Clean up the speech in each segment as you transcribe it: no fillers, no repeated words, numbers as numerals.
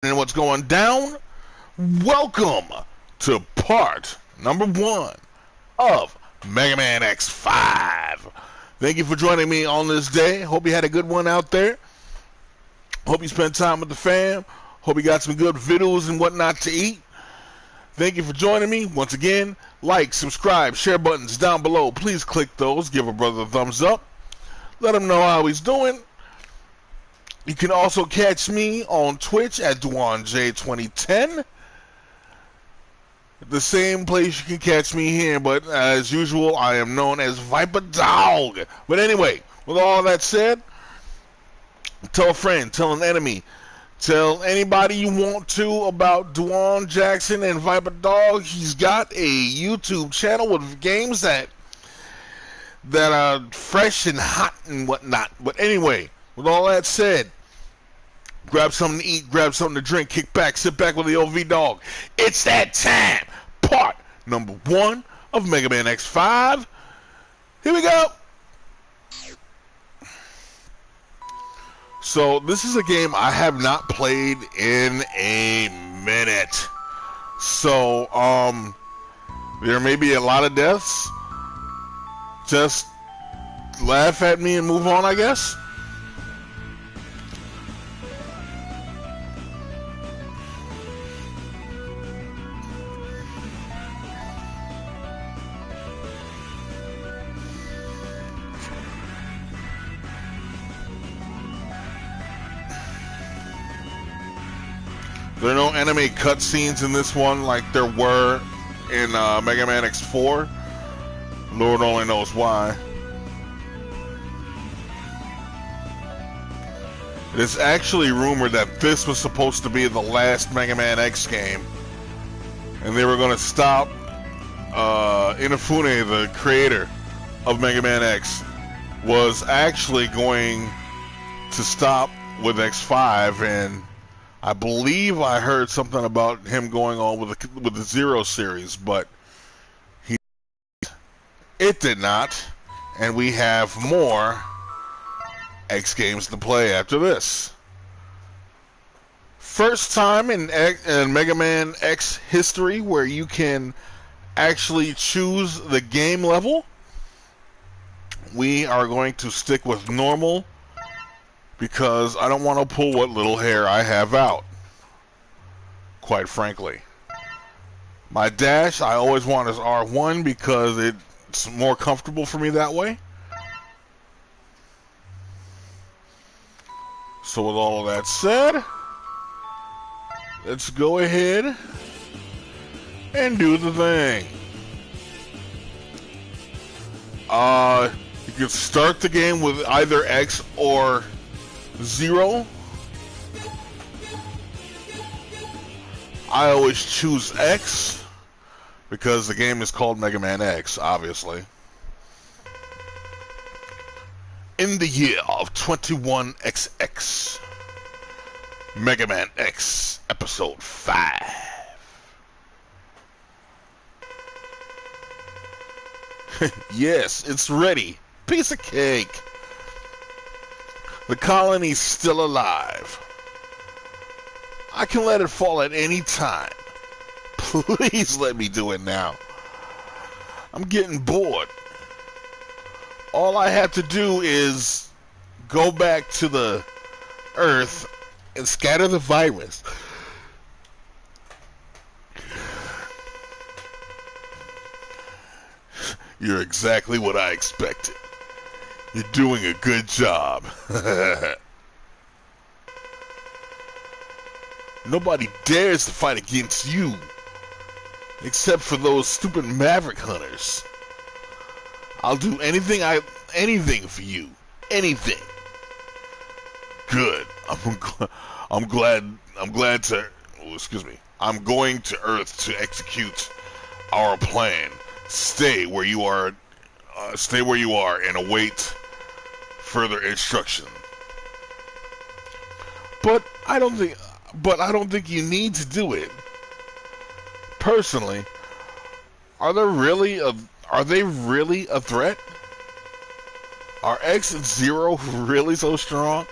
And what's going down? Welcome to part number 1 of Megaman X 5. Thank you for joining me on this day. Hope you had a good one out there. Hope you spent time with the fam. Hope you got some good videos and whatnot to eat. Thank you for joining me. Once again, like, subscribe, share buttons down below. Please click those. Give a brother a thumbs up. Let him know how he's doing. You can also catch me on Twitch at DuanJ2010. The same place you can catch me here, but as usual, I am known as Viper Dog. But anyway, with all that said, tell a friend, tell an enemy, tell anybody you want to about Duan Jackson and Viper Dog. He's got a YouTube channel with games that are fresh and hot and whatnot. But anyway, with all that said, grab something to eat, grab something to drink, kick back, sit back with the OV Dog. It's that time! Part number 1 of Megaman X 5. Here we go! So, this is a game I have not played in a minute. So, there may be a lot of deaths. Just laugh at me and move on, I guess. There are no anime cutscenes in this one like there were in Mega Man X4. Lord only knows why. It is actually rumored that this was supposed to be the last Mega Man X game, and they were going to stop. Inafune, the creator of Mega Man X, was actually going to stop with X5, and I believe I heard something about him going on with the Zero series, but it did not, and we have more X games to play after this. First time in Mega Man X history where you can actually choose the game level. We are going to stick with normal because I don't want to pull what little hair I have out, quite frankly. My dash I always want as R1 because it's more comfortable for me that way. So with all of that said, let's go ahead and do the thing. You can start the game with either X or 0. I always choose X because the game is called Mega Man X, obviously. In the year of 21XX, Mega Man X Episode 5. Yes, it's ready. Piece of cake. The colony's still alive. I can let it fall at any time. Please let me do it now. I'm getting bored. All I have to do is go back to the Earth and scatter the virus. You're exactly what I expected. You're doing a good job. Nobody dares to fight against you, except for those stupid Maverick hunters. I'll do anything for you. Anything. Good. I'm glad to. Oh, excuse me. I'm going to Earth to execute our plan. Stay where you are. Stay where you are and await further instruction. But I don't think you need to do it. Personally, are they really a threat? Are X and 0 really so strong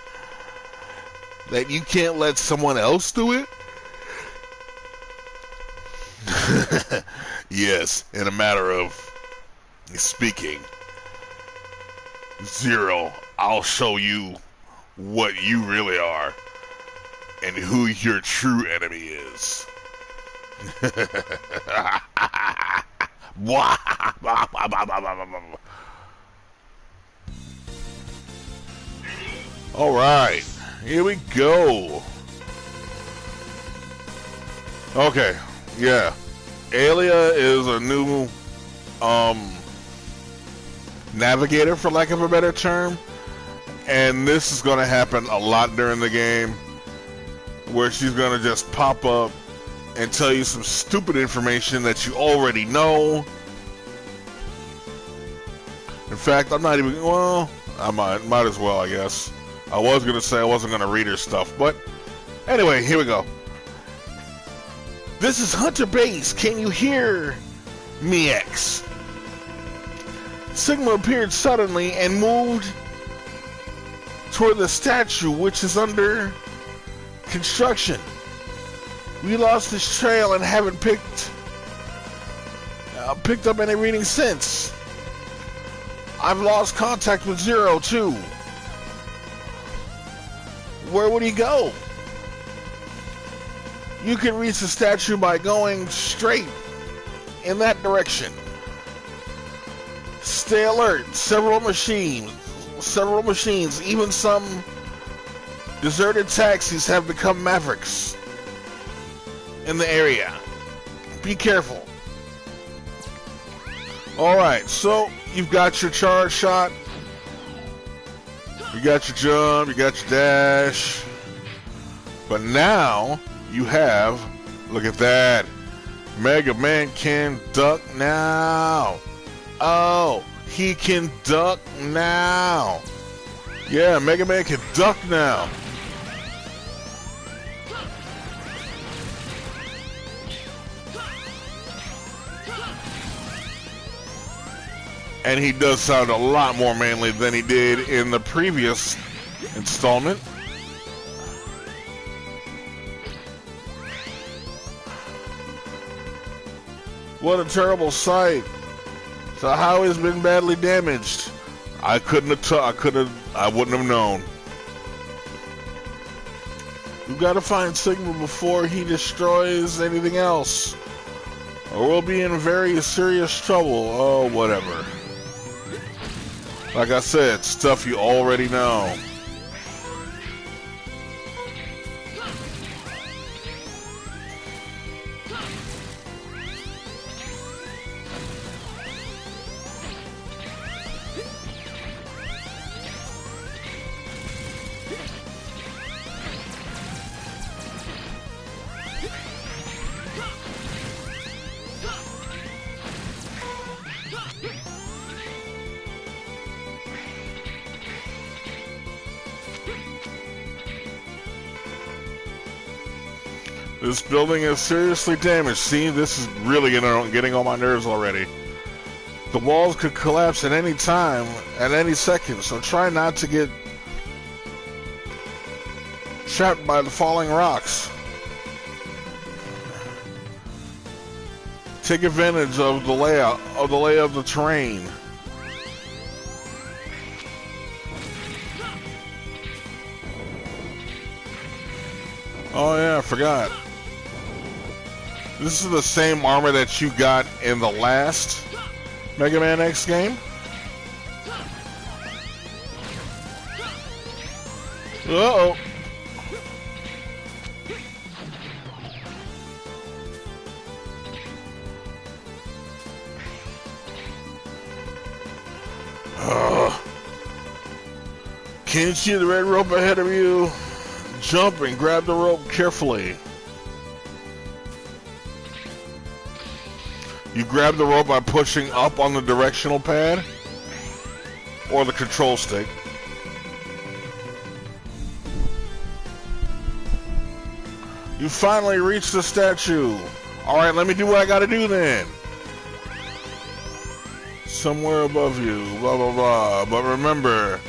that you can't let someone else do it? Yes, in a matter of speaking, Zero, I'll show you what you really are and who your true enemy is. Alright, here we go. Okay, yeah. Alia is a new navigator, for lack of a better term, and this is going to happen a lot during the game, where she's going to just pop up and tell you some stupid information that you already know. In fact, I'm not even, well, I might as well, I guess. I was going to say I wasn't going to read her stuff, but anyway, here we go. This is Hunter Base. Can you hear me, X? Sigma appeared suddenly and moved toward the statue, which is under construction. We lost this trail and haven't picked up any reading since. I've lost contact with Zero too. Where would he go? You can reach the statue by going straight in that direction. Stay alert. Several machines, even some deserted taxis have become mavericks in the area. Be careful. Alright, so you've got your charge shot, you got your jump, you got your dash, but now you have, look at that, Mega Man can duck now. Oh, he can duck now. Yeah, Mega Man can duck now. And he does sound a lot more manly than he did in the previous installment. What a terrible sight. The highway's been badly damaged. I wouldn't have known. We've got to find Sigma before he destroys anything else, or we'll be in very serious trouble. Oh, whatever. Like I said, stuff you already know. This building is seriously damaged. See, this is really getting on my nerves already. The walls could collapse at any time, at any second, so try not to get trapped by the falling rocks. Take advantage of the layout, of the lay of the terrain. Oh yeah, I forgot. This is the same armor that you got in the last Mega Man X game. Uh-oh. Can't you see the red rope ahead of you? Jump and grab the rope carefully. You grab the rope by pushing up on the directional pad or the control stick. You finally reached the statue. Alright, let me do what I gotta do then. Somewhere above you, blah blah blah. But remember,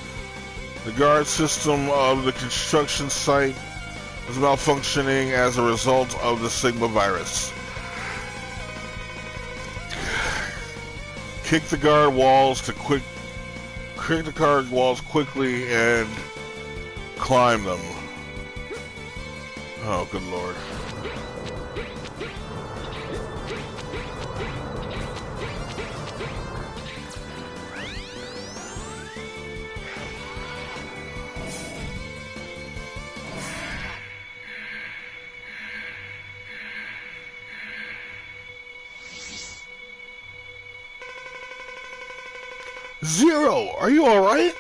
the guard system of the construction site is malfunctioning as a result of the Sigma virus. Kick the guard walls quickly and climb them. Oh, good lord. Zero, are you alright?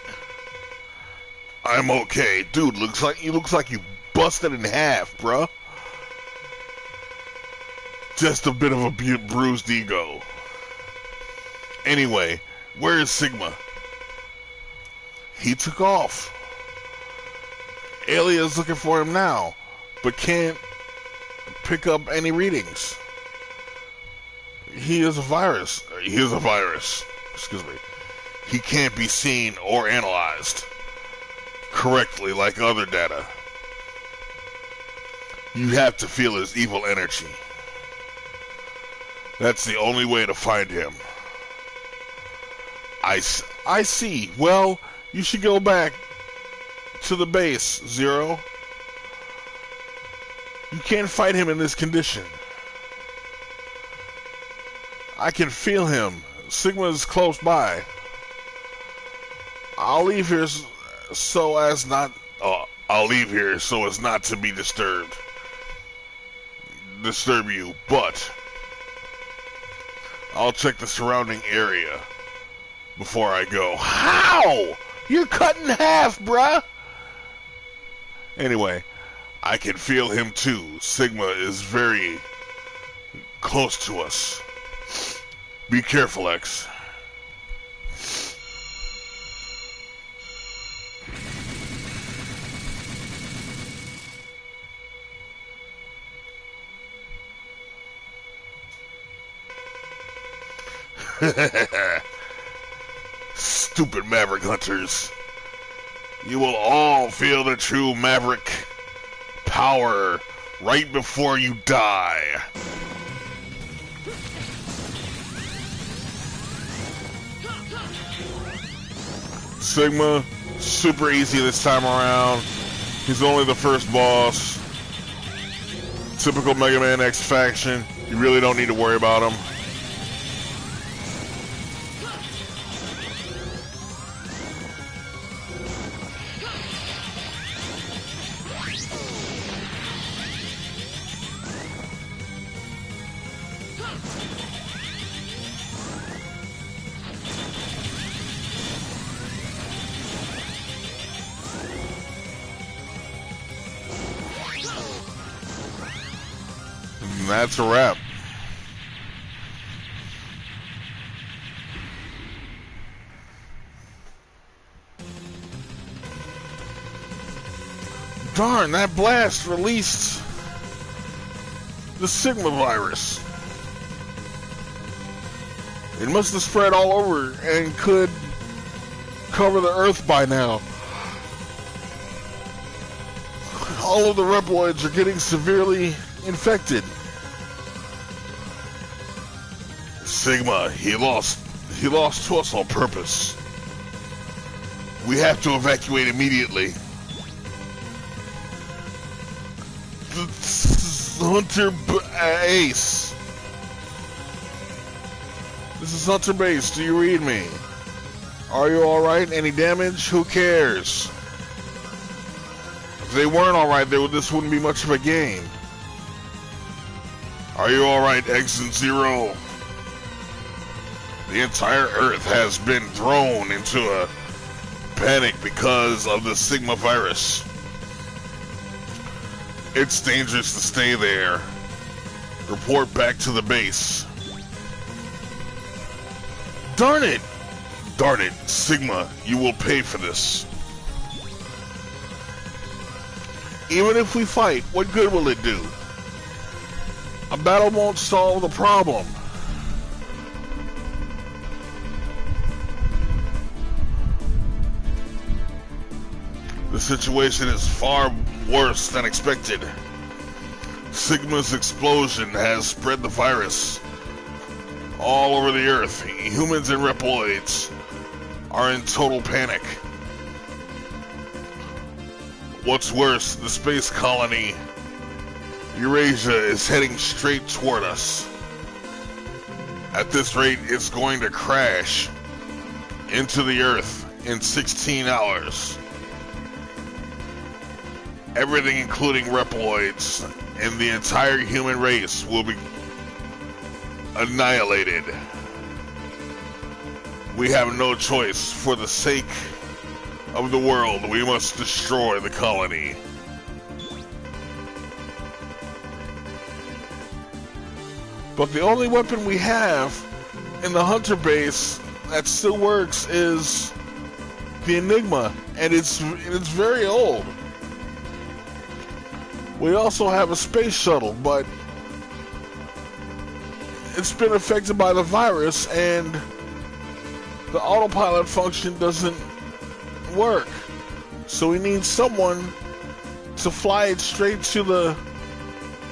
I'm okay. Dude, looks like you busted in half, bruh. Just a bit of a bruised ego. Anyway, where is Sigma? He took off. Alia's looking for him now, but can't pick up any readings. He is a virus. Excuse me. He can't be seen or analyzed correctly like other data. You have to feel his evil energy. That's the only way to find him. I see. Well, you should go back to the base, Zero. You can't fight him in this condition. I can feel him. Sigma is close by. I'll leave here so as not to be disturb you, but I'll check the surrounding area before I go. How? You're cut in half, bruh! Anyway, I can feel him too. Sigma is very close to us. Be careful, X. Stupid Maverick Hunters. You will all feel the true Maverick power right before you die. Sigma, super easy this time around. He's only the first boss. Typical Megaman X faction. You really don't need to worry about him. That's a wrap. Darn, that blast released the Sigma virus. It must have spread all over and could cover the Earth by now. All of the Reploids are getting severely infected. Sigma, he lost to us on purpose. We have to evacuate immediately. Hunter Base. This is Hunter Base. Do you read me? Are you alright? Any damage? Who cares? If they weren't alright, this wouldn't be much of a game. Are you alright, X and Zero? The entire Earth has been thrown into a panic because of the Sigma virus. It's dangerous to stay there. Report back to the base. Darn it! Darn it, Sigma, you will pay for this. Even if we fight, what good will it do? A battle won't solve the problem. The situation is far worse than expected. Sigma's explosion has spread the virus all over the Earth. Humans and Reploids are in total panic. What's worse, the space colony Eurasia is heading straight toward us. At this rate, it's going to crash into the Earth in 16 hours. Everything, including Reploids and the entire human race, will be annihilated. We have no choice. For the sake of the world, we must destroy the colony. But the only weapon we have in the Hunter base that still works is the Enigma, and it's very old. We also have a space shuttle, but it's been affected by the virus, and the autopilot function doesn't work. So we need someone to fly it straight to the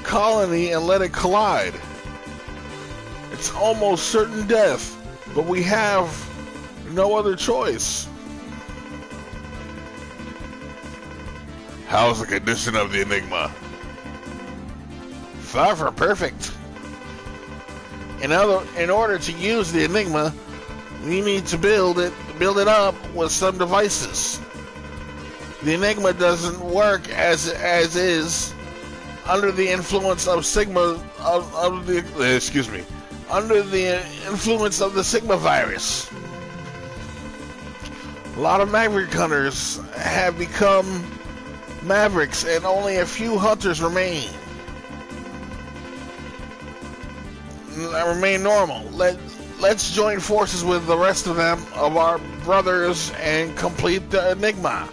colony and let it collide. It's almost certain death, but we have no other choice. How's the condition of the Enigma? Far from perfect. In order to use the Enigma, we need to build it up with some devices. The Enigma doesn't work as is under the influence of under the influence of the Sigma virus. A lot of Maverick hunters have become Mavericks, and only a few hunters remain normal. Let's join forces with the rest of them, of our brothers, and complete the Enigma.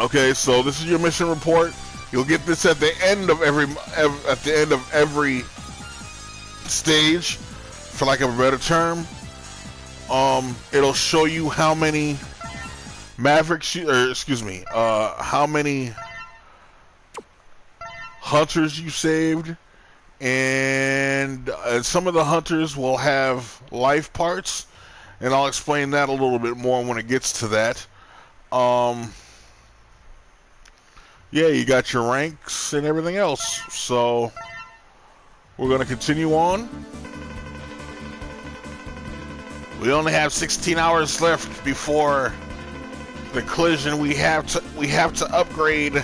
Okay, so this is your mission report. You'll get this at the end of every stage, for lack of a better term. It'll show you how many Mavericks, how many hunters you saved, and some of the hunters will have life parts, and I'll explain that a little bit more when it gets to that. Yeah, you got your ranks and everything else. So we're going to continue on. We only have 16 hours left before the collision. We have to upgrade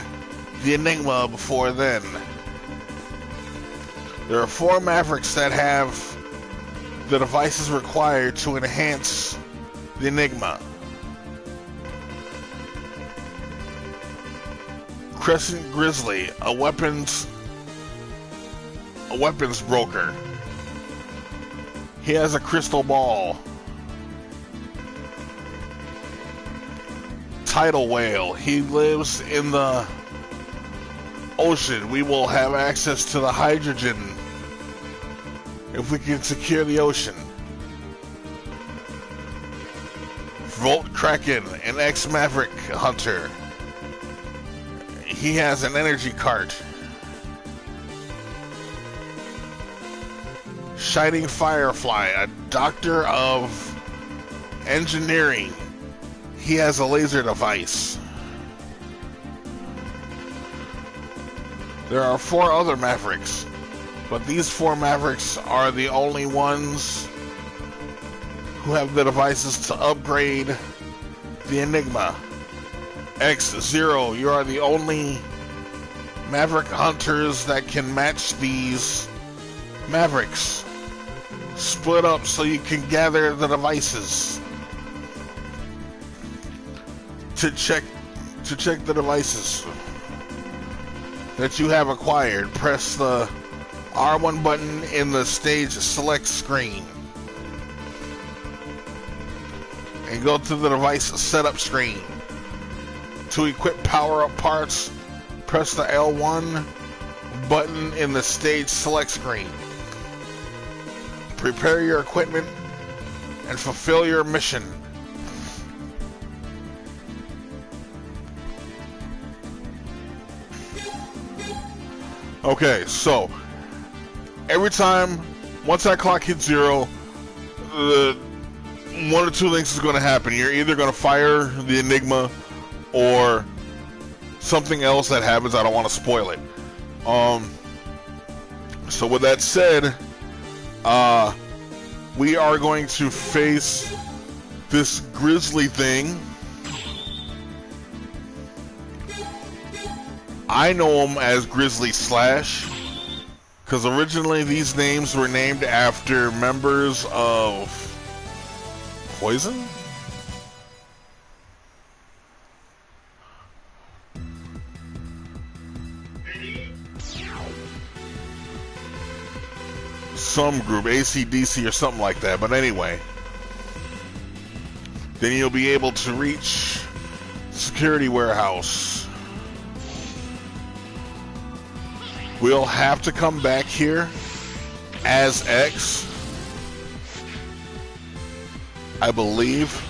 the Enigma before then. There are 4 Mavericks that have the devices required to enhance the Enigma. Crescent Grizzly, a weapons broker. He has a crystal ball. Tidal Whale, he lives in the ocean. We will have access to the hydrogen if we can secure the ocean. Volt Kraken, an ex-Maverick hunter. He has an energy cart. Shining Firefly, a doctor of engineering. He has a laser device. There are 4 other Mavericks, but these 4 Mavericks are the only ones who have the devices to upgrade the Enigma. X0, you are the only Maverick hunters that can match these Mavericks. Split up so you can gather the devices. To check the devices that you have acquired, press the R1 button in the stage select screen and go to the device setup screen. To equip power-up parts, press the L1 button in the stage select screen. Prepare your equipment and fulfill your mission. Okay, so every time, once that clock hits 0, one or two things is going to happen. You're either going to fire the Enigma, or something else that happens. I don't want to spoil it. So with that said, we are going to face this grizzly thing. I know him as Grizzly Slash, because originally these names were named after members of Poison? Some group, AC/DC or something like that, but anyway. Then you'll be able to reach security warehouse. We'll have to come back here as X, I believe.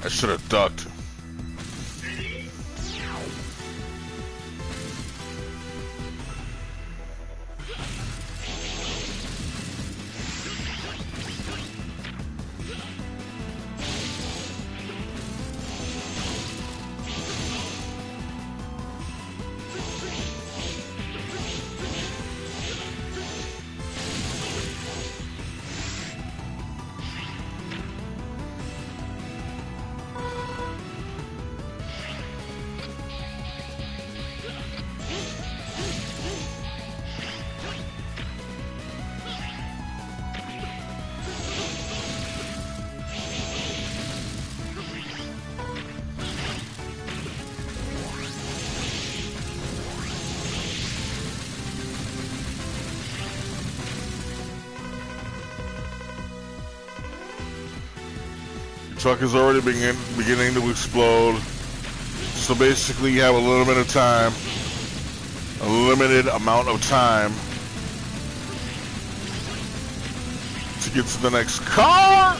I should have ducked. Truck is already beginning to explode. So basically you have a little bit of time, a limited amount of time to get to the next car.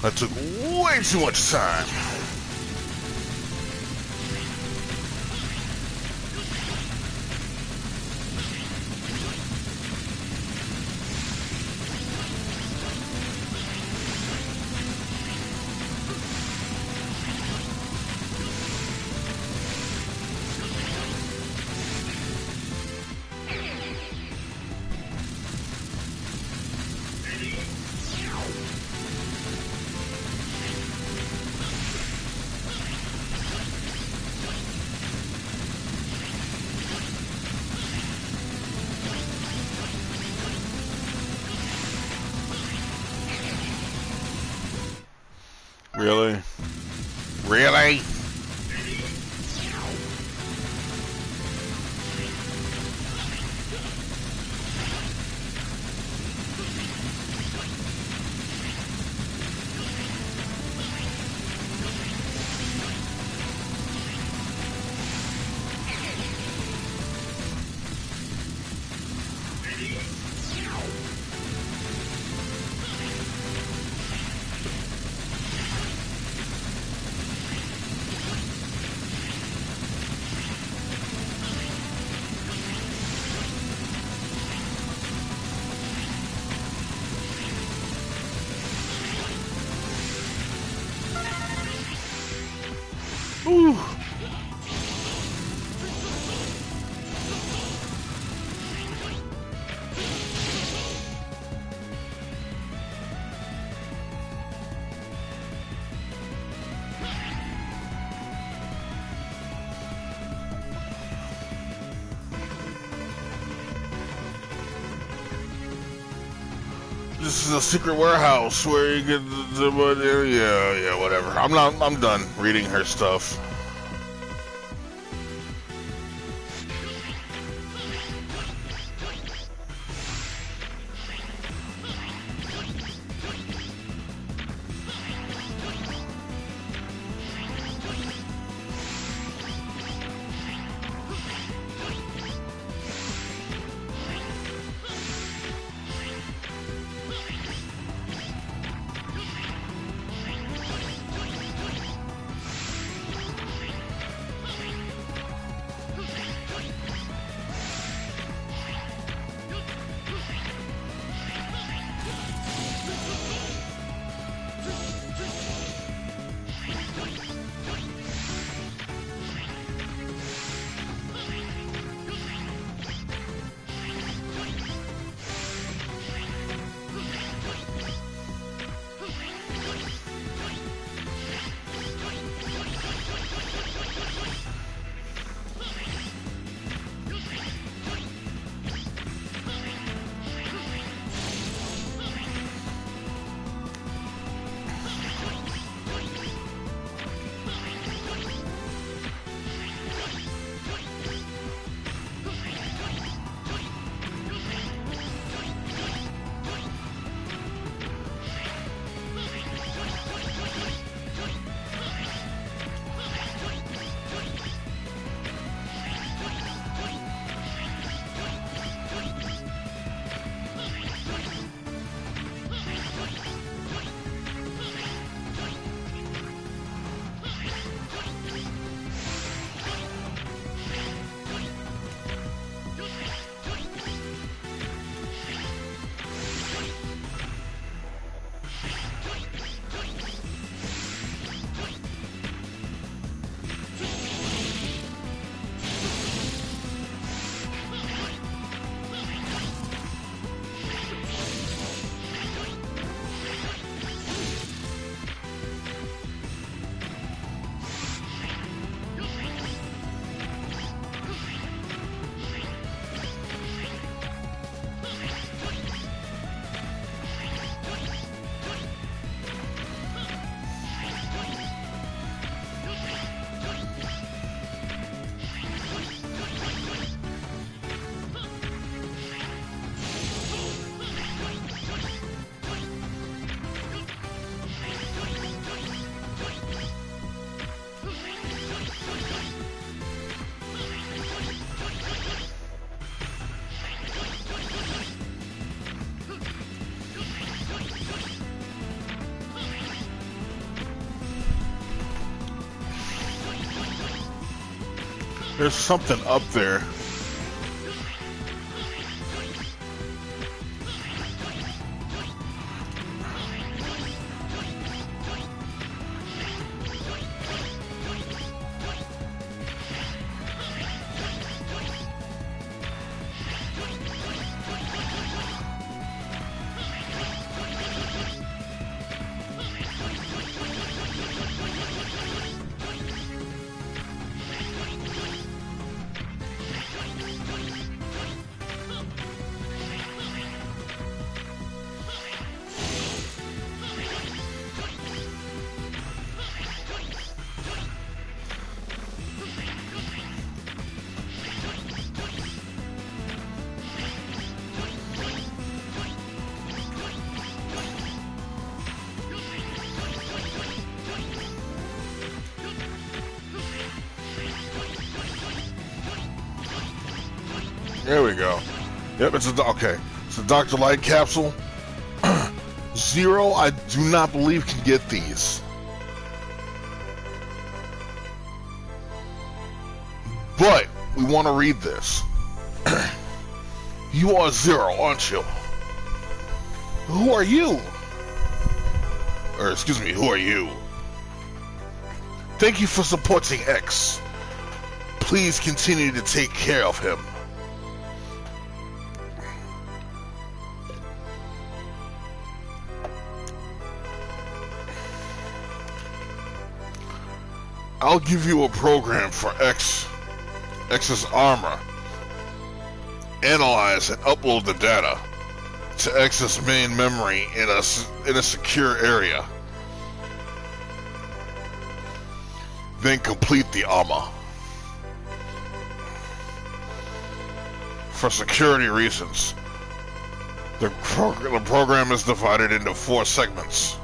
That took way too much time. Really? Really? Ooh. This is a secret warehouse where you get yeah, whatever. I'm done reading her stuff. There's something up there. There we go. Yep, okay. It's a Dr. Light capsule. Zero, I do not believe, can get these. But we want to read this. You are Zero, aren't you? Who are you? Or excuse me, who are you? Thank you for supporting X. Please continue to take care of him. I'll give you a program for X's armor. Analyze and upload the data to X's main memory in a secure area. Then complete the armor. For security reasons, the program is divided into 4 segments.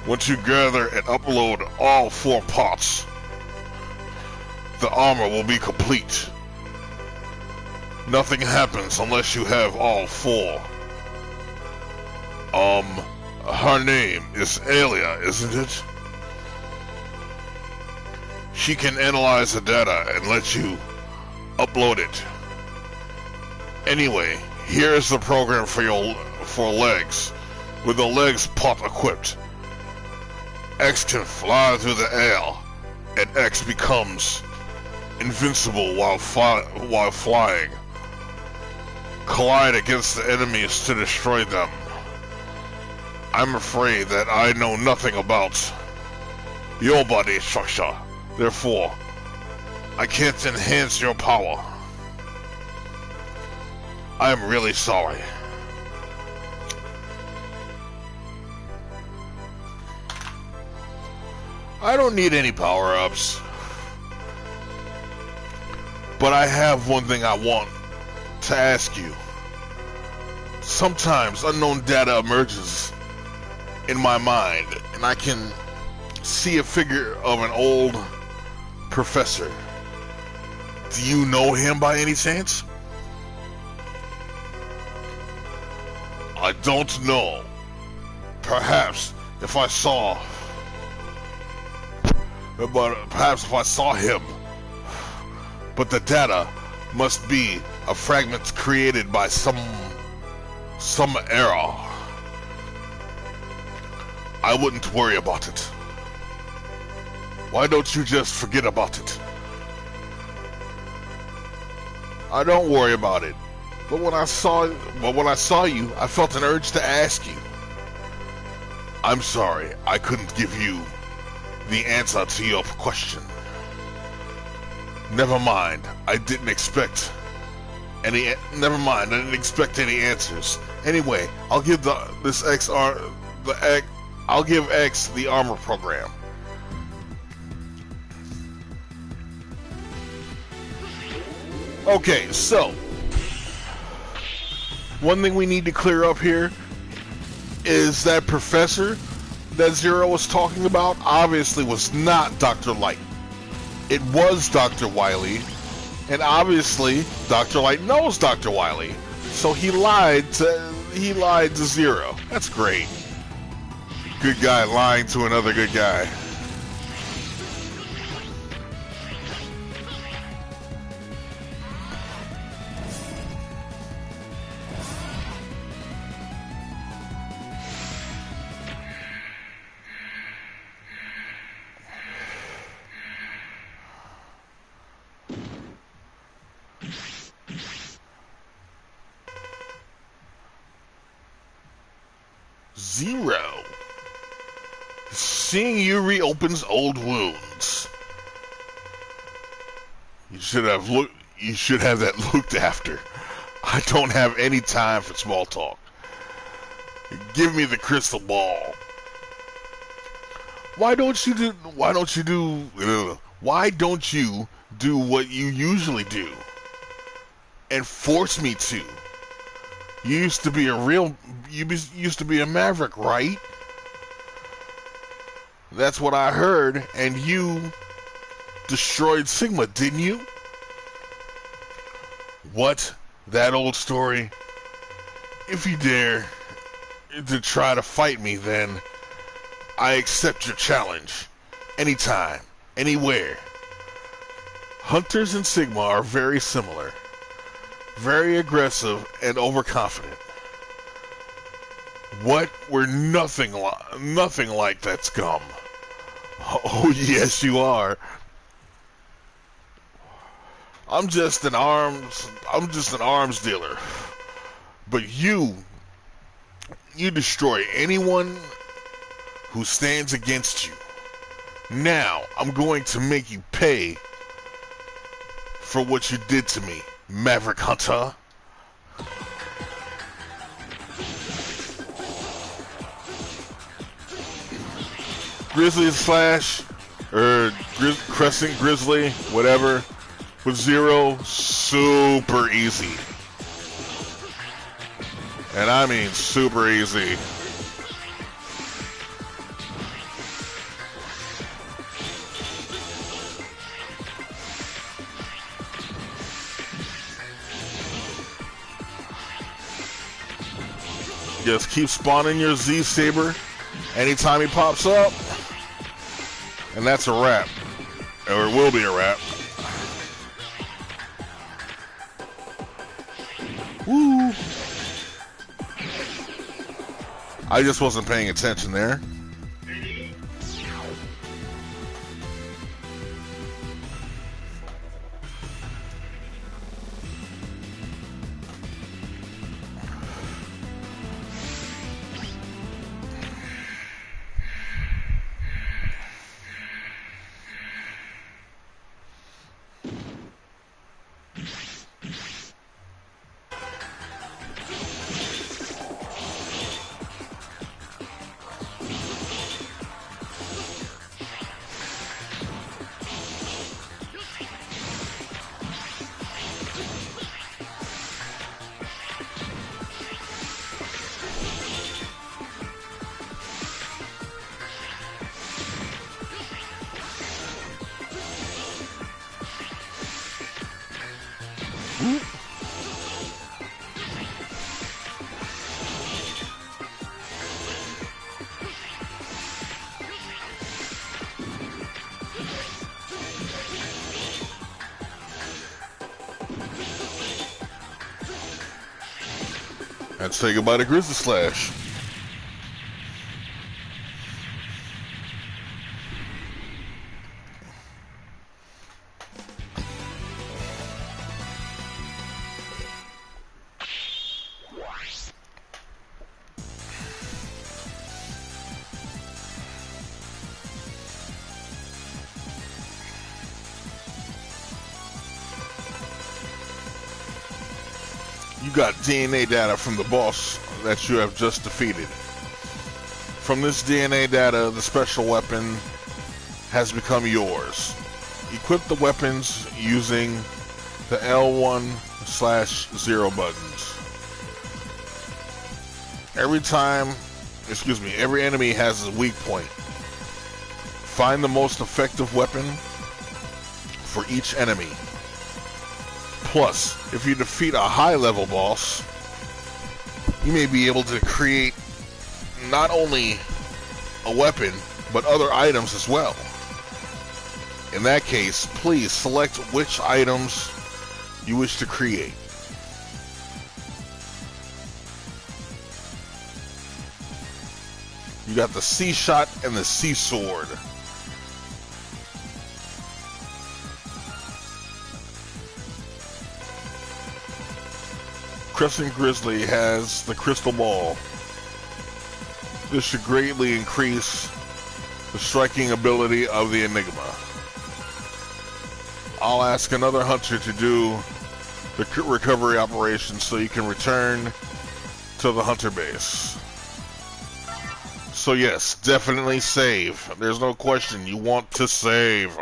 Once you gather and upload all 4 parts, the armor will be complete. Nothing happens unless you have all 4. Her name is Alia, isn't it? She can analyze the data and let you upload it. Anyway, here's the program for legs, with the legs part equipped. X can fly through the air, and X becomes invincible while flying. Collide against the enemies to destroy them. I'm afraid that I know nothing about your body structure. Therefore, I can't enhance your power. I'm really sorry. I don't need any power-ups. But I have one thing I want to ask you. Sometimes unknown data emerges in my mind, and I can see a figure of an old professor. Do you know him by any chance? I don't know. Perhaps if I saw him. But the data must be a fragment created by some error. I wouldn't worry about it. Why don't you just forget about it? I don't worry about it. But when I saw you, I felt an urge to ask you. I'm sorry, I couldn't give you the answer to your question. Never mind, I didn't expect any answers. Anyway, I'll give I'll give X the armor program. Okay, so one thing we need to clear up here is that professor that Zero was talking about obviously was not Dr. Light. It was Dr. Wily, and obviously Dr. Light knows Dr. Wily, so he lied to Zero. That's great. Good guy lying to another good guy. Zero. Seeing you reopens old wounds. You should have that looked after. I don't have any time for small talk. Give me the crystal ball. Why don't you do what you usually do and force me to? You used to be a maverick, right? That's what I heard, and you destroyed Sigma, didn't you? What? That old story? If you dare to try to fight me, then I accept your challenge. Anytime, anywhere. Hunters and Sigma are very similar. Very aggressive and overconfident. What? We're nothing like that scum. Oh, yes, you are. I'm just an arms dealer. But you destroy anyone who stands against you. Now, I'm going to make you pay for what you did to me, Maverick Hunter. Grizzly Slash, or Crescent Grizzly, whatever, with Zero, super easy. And I mean super easy. Just keep spawning your Z-Saber anytime he pops up. And that's a wrap. Or it will be a wrap. Woo! I just wasn't paying attention there. Let's say goodbye to Grizzly Slash. You got DNA data from the boss that you have just defeated. From this DNA data, the special weapon has become yours. Equip the weapons using the L1/0 buttons. Every enemy has a weak point. Find the most effective weapon for each enemy. Plus, if you defeat a high-level boss, you may be able to create not only a weapon, but other items as well. In that case, please select which items you wish to create. You got the C-Shot and the C-Sword. Crescent Grizzly has the Crystal Ball. This should greatly increase the striking ability of the Enigma. I'll ask another hunter to do the recovery operation so you can return to the hunter base. So yes, definitely save. There's no question, you want to save.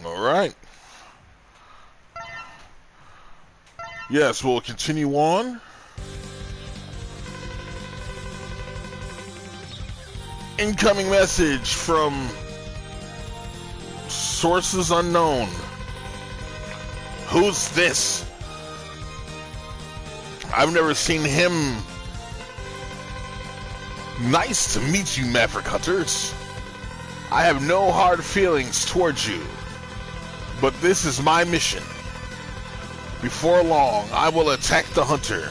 Alright. Yes, we'll continue on. Incoming message from sources unknown. Who's this? I've never seen him. Nice to meet you, Maverick Hunters. I have no hard feelings towards you, but this is my mission. Before long, I will attack the Hunter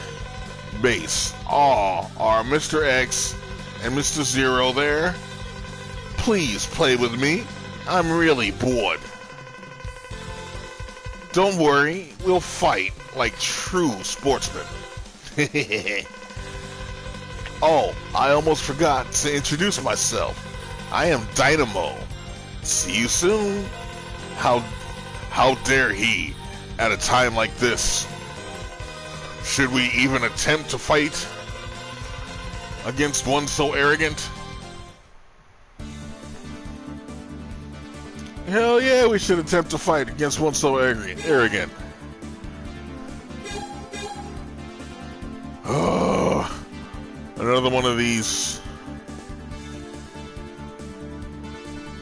base. Aw, are Mr. X and Mr. Zero there? Please play with me. I'm really bored. Don't worry, we'll fight like true sportsmen. Oh, I almost forgot to introduce myself. I am Dynamo. See you soon. How dare he at a time like this? Should we even attempt to fight against one so arrogant? Hell yeah, we should attempt to fight against one so arrogant. Oh, another one of these.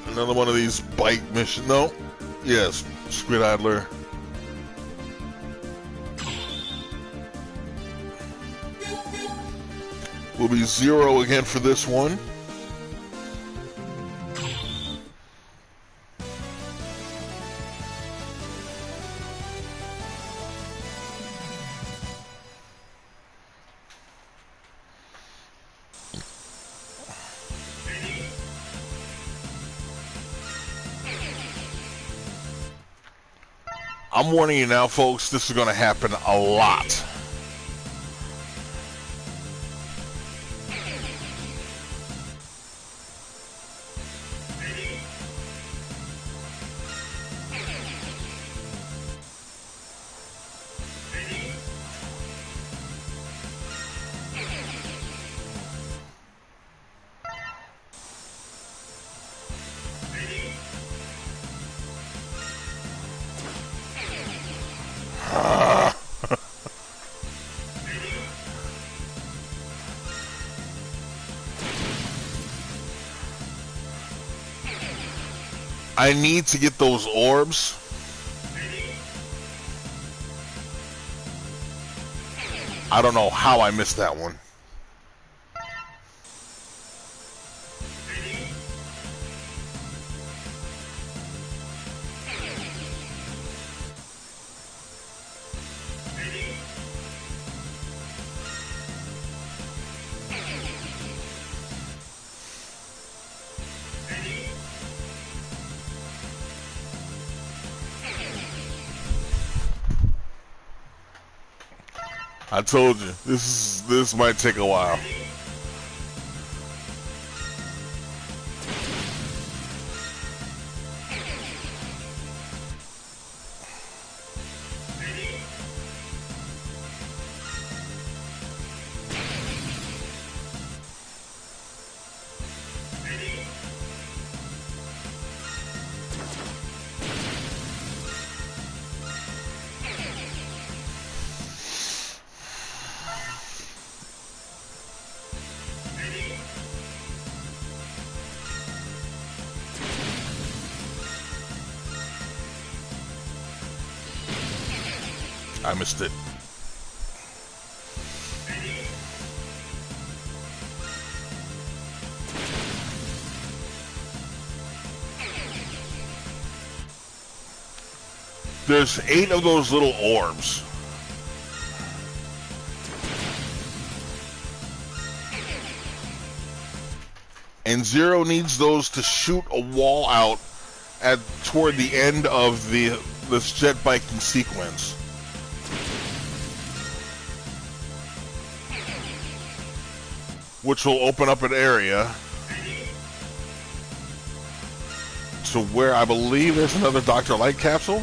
Another one of these bike missions. No. Yes, Squid Idler. Will be 0 again for this one. I'm warning you now, folks, this is going to happen a lot. I need to get those orbs. I don't know how I missed that one. I told you, this might take a while. I missed it. There's 8 of those little orbs. And Zero needs those to shoot a wall out toward the end of this jet biking sequence. Which will open up an area to where I believe there's another Dr. Light capsule.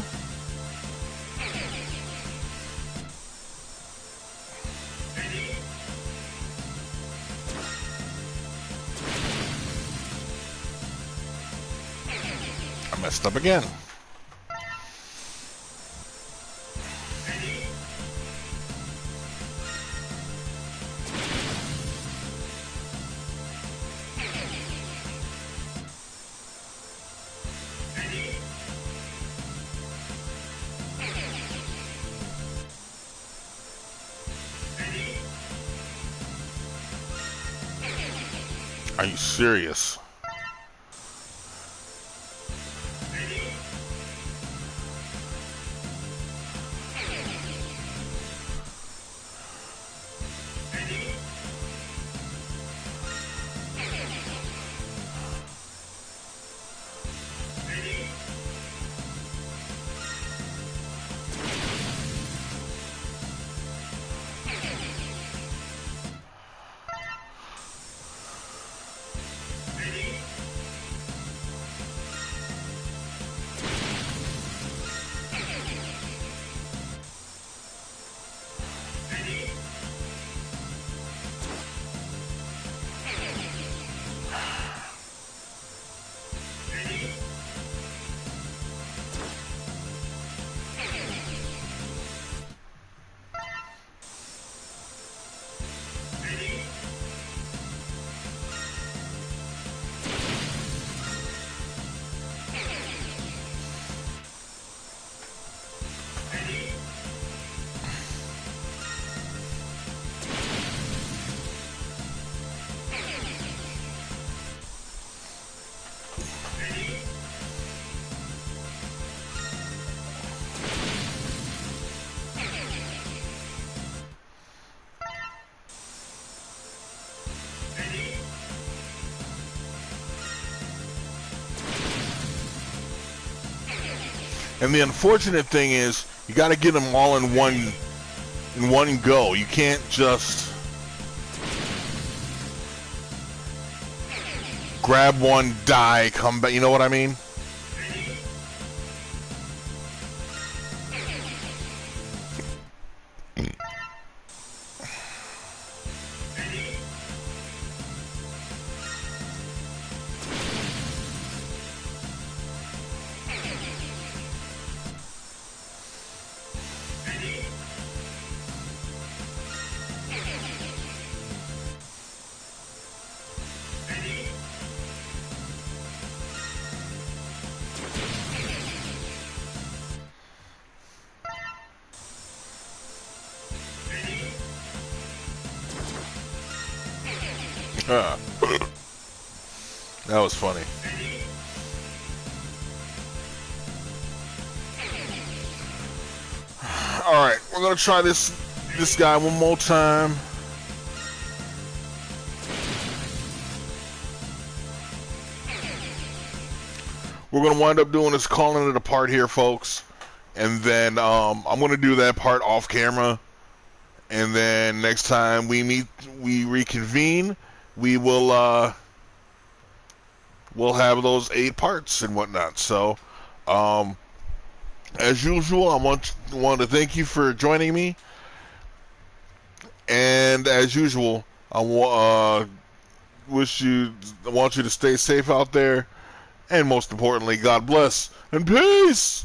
I messed up again. Are you serious? And the unfortunate thing is, you got to get them all in one go. You can't just grab one, die, come back. You know what I mean? That was funny. Alright, we're gonna try this guy one more time. We're gonna wind up doing this, calling it a part here, folks. And then I'm gonna do that part off camera. And then next time we reconvene, we will we'll have those 8 parts and whatnot. So, as usual, I want to thank you for joining me. And as usual, I want you to stay safe out there. And most importantly, God bless and peace.